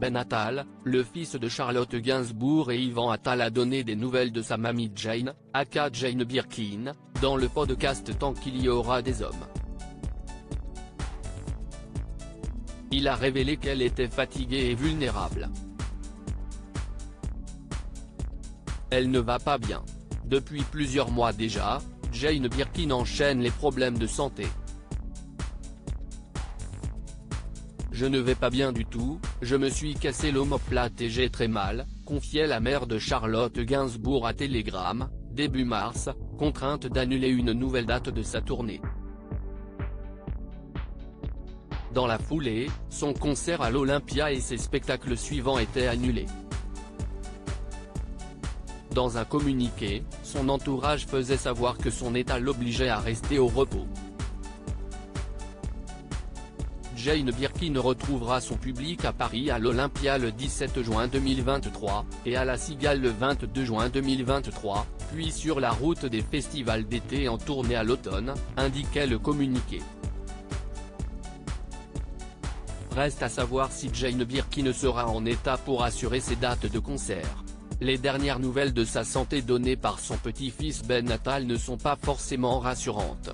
Ben Attal, le fils de Charlotte Gainsbourg et Yvan Attal a donné des nouvelles de sa mamie Jane, aka Jane Birkin, dans le podcast Tant qu'il y aura des hommes. Il a révélé qu'elle était fatiguée et vulnérable. Elle ne va pas bien. Depuis plusieurs mois déjà, Jane Birkin enchaîne les problèmes de santé. Je ne vais pas bien du tout, je me suis cassé l'omoplate et j'ai très mal, confiait la mère de Charlotte Gainsbourg à Telegram, début mars, contrainte d'annuler une nouvelle date de sa tournée. Dans la foulée, son concert à l'Olympia et ses spectacles suivants étaient annulés. Dans un communiqué, son entourage faisait savoir que son état l'obligeait à rester au repos. Jane Birkin retrouvera son public à Paris à l'Olympia le 17 juin 2023, et à La Cigale le 22 juin 2023, puis sur la route des festivals d'été en tournée à l'automne, indiquait le communiqué. Reste à savoir si Jane Birkin sera en état pour assurer ses dates de concert. Les dernières nouvelles de sa santé données par son petit-fils Ben Attal ne sont pas forcément rassurantes.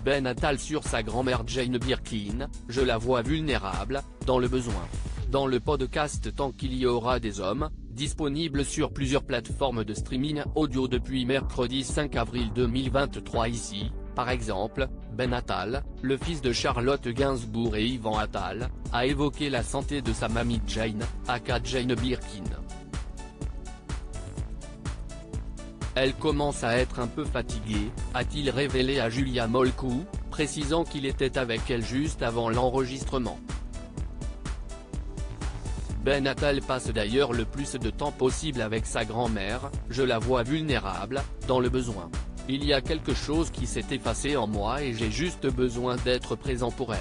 Ben Attal sur sa grand-mère Jane Birkin, je la vois vulnérable, dans le besoin. Dans le podcast Tant qu'il y aura des hommes, disponible sur plusieurs plateformes de streaming audio depuis mercredi 5 avril 2023 ici, par exemple, Ben Attal, le fils de Charlotte Gainsbourg et Yvan Attal, a évoqué la santé de sa mamie Jane, aka Jane Birkin. Elle commence à être un peu fatiguée, a-t-il révélé à Julia Molcou, précisant qu'il était avec elle juste avant l'enregistrement. Ben Attal passe d'ailleurs le plus de temps possible avec sa grand-mère, je la vois vulnérable, dans le besoin. Il y a quelque chose qui s'est effacé en moi et j'ai juste besoin d'être présent pour elle.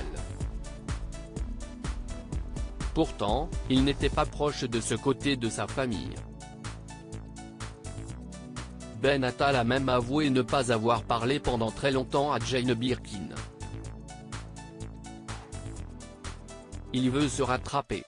Pourtant, il n'était pas proche de ce côté de sa famille. Ben Attal a même avoué ne pas avoir parlé pendant très longtemps à Jane Birkin. Il veut se rattraper.